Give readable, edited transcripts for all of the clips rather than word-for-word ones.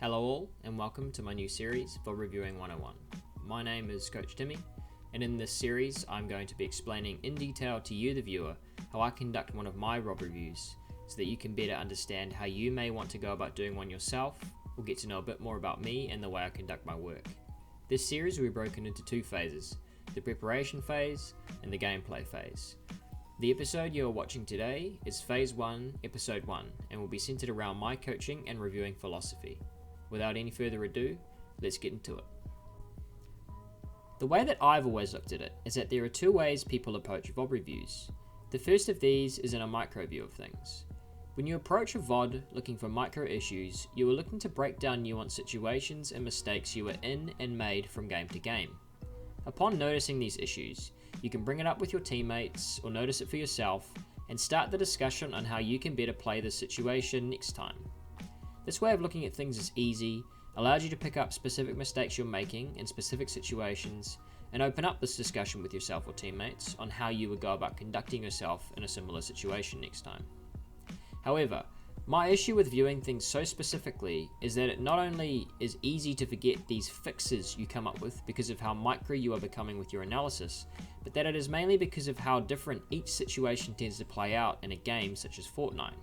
Hello all, and welcome to my new series for Reviewing 101. My name is Coach Timmy, and in this series I'm going to be explaining in detail to you the viewer how I conduct one of my VOD reviews so that you can better understand how you may want to go about doing one yourself or get to know a bit more about me and the way I conduct my work. This series will be broken into two phases, the preparation phase and the gameplay phase. The episode you are watching today is Phase 1, Episode 1, and will be centered around my coaching and reviewing philosophy. Without any further ado, let's get into it. The way that I've always looked at it is that there are two ways people approach VOD reviews. The first of these is in a micro view of things. When you approach a VOD looking for micro issues, you are looking to break down nuanced situations and mistakes you were in and made from game to game. Upon noticing these issues, you can bring it up with your teammates or notice it for yourself and start the discussion on how you can better play the situation next time. This way of looking at things is easy, allows you to pick up specific mistakes you're making in specific situations, and open up this discussion with yourself or teammates on how you would go about conducting yourself in a similar situation next time. However, my issue with viewing things so specifically is that it not only is easy to forget these fixes you come up with because of how micro you are becoming with your analysis, but that it is mainly because of how different each situation tends to play out in a game such as Fortnite.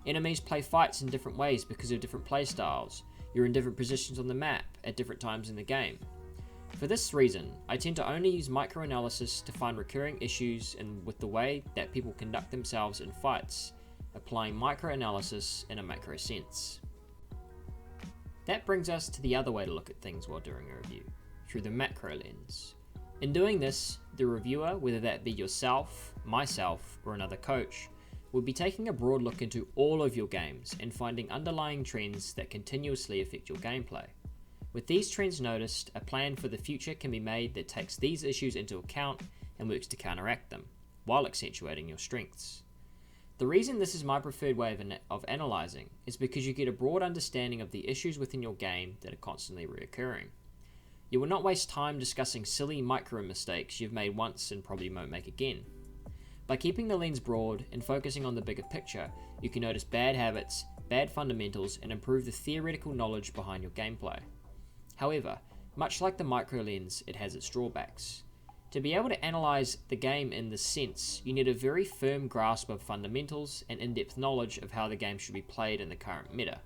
Enemies play fights in different ways because of different playstyles. You're in different positions on the map at different times in the game. For this reason, I tend to only use microanalysis to find recurring issues and with the way that people conduct themselves in fights, applying microanalysis in a macro sense. That brings us to the other way to look at things while doing a review, through the macro lens. In doing this, the reviewer, whether that be yourself, myself, or another coach, will be taking a broad look into all of your games and finding underlying trends that continuously affect your gameplay. With these trends noticed, a plan for the future can be made that takes these issues into account and works to counteract them, while accentuating your strengths. The reason this is my preferred way of analysing is because you get a broad understanding of the issues within your game that are constantly reoccurring. You will not waste time discussing silly micro mistakes you've made once and probably won't make again. By keeping the lens broad and focusing on the bigger picture, you can notice bad habits, bad fundamentals, and improve the theoretical knowledge behind your gameplay. However, much like the micro lens, it has its drawbacks. To be able to analyse the game in this sense, you need a very firm grasp of fundamentals and in-depth knowledge of how the game should be played in the current meta.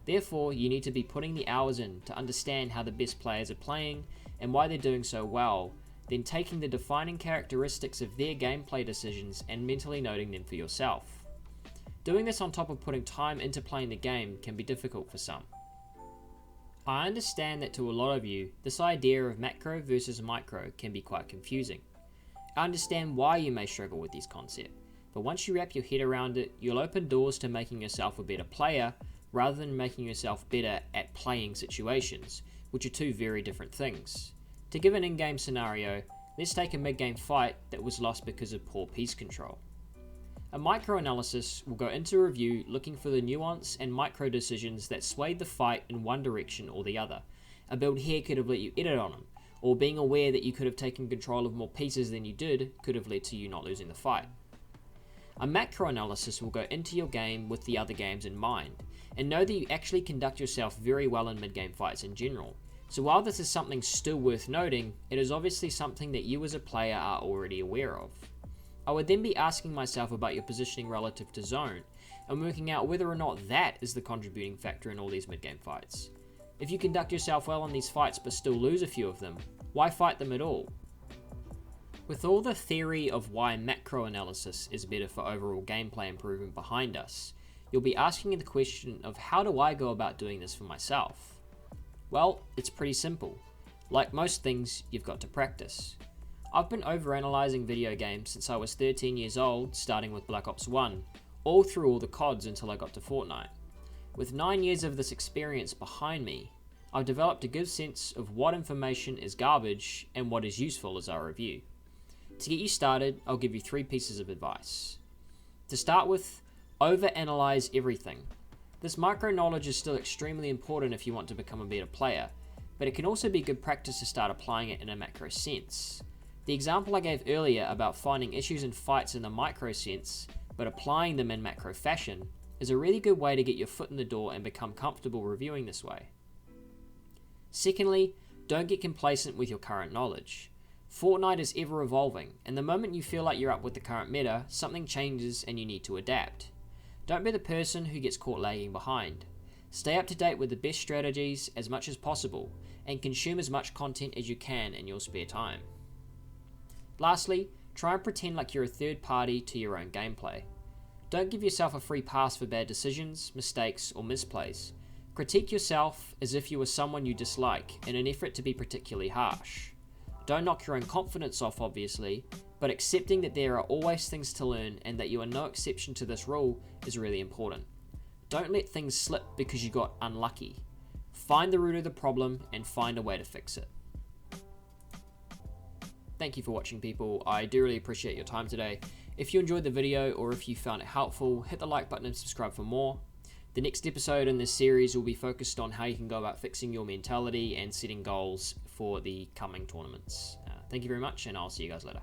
Therefore, you need to be putting the hours in to understand how the best players are playing and why they're doing so well, then taking the defining characteristics of their gameplay decisions and mentally noting them for yourself. Doing this on top of putting time into playing the game can be difficult for some. I understand that to a lot of you, this idea of macro versus micro can be quite confusing. I understand why you may struggle with this concept, but once you wrap your head around it, you'll open doors to making yourself a better player rather than making yourself better at playing situations, which are two very different things. To give an in-game scenario, let's take a mid-game fight that was lost because of poor piece control. A micro-analysis will go into a review looking for the nuance and micro decisions that swayed the fight in one direction or the other. A build here could have let you edit on them, or being aware that you could have taken control of more pieces than you did could have led to you not losing the fight. A macro-analysis will go into your game with the other games in mind, and know that you actually conduct yourself very well in mid-game fights in general. So while this is something still worth noting, it is obviously something that you as a player are already aware of. I would then be asking myself about your positioning relative to zone, and working out whether or not that is the contributing factor in all these mid-game fights. If you conduct yourself well in these fights but still lose a few of them, why fight them at all? With all the theory of why macro analysis is better for overall gameplay improvement behind us, you'll be asking the question of how do I go about doing this for myself? Well, it's pretty simple. Like most things, you've got to practice. I've been overanalyzing video games since I was 13 years old, starting with Black Ops 1, all through all the CODs until I got to Fortnite. With 9 years of this experience behind me, I've developed a good sense of what information is garbage and what is useful as I review. To get you started, I'll give you 3 pieces of advice. To start with, overanalyze everything. This micro knowledge is still extremely important if you want to become a better player, but it can also be good practice to start applying it in a macro sense. The example I gave earlier about finding issues in fights in the micro sense, but applying them in macro fashion, is a really good way to get your foot in the door and become comfortable reviewing this way. Secondly, don't get complacent with your current knowledge. Fortnite is ever evolving, and the moment you feel like you're up with the current meta, something changes and you need to adapt. Don't be the person who gets caught lagging behind. Stay up to date with the best strategies as much as possible, and consume as much content as you can in your spare time. Lastly, try and pretend like you're a third party to your own gameplay. Don't give yourself a free pass for bad decisions, mistakes, or misplays. Critique yourself as if you were someone you dislike in an effort to be particularly harsh. Don't knock your own confidence off, obviously, but accepting that there are always things to learn and that you are no exception to this rule is really important. Don't let things slip because you got unlucky. Find the root of the problem and find a way to fix it. Thank you for watching, people. I do really appreciate your time today. If you enjoyed the video or if you found it helpful, hit the like button and subscribe for more. The next episode in this series will be focused on how you can go about fixing your mentality and setting goals for the coming tournaments. Thank you very much, and I'll see you guys later.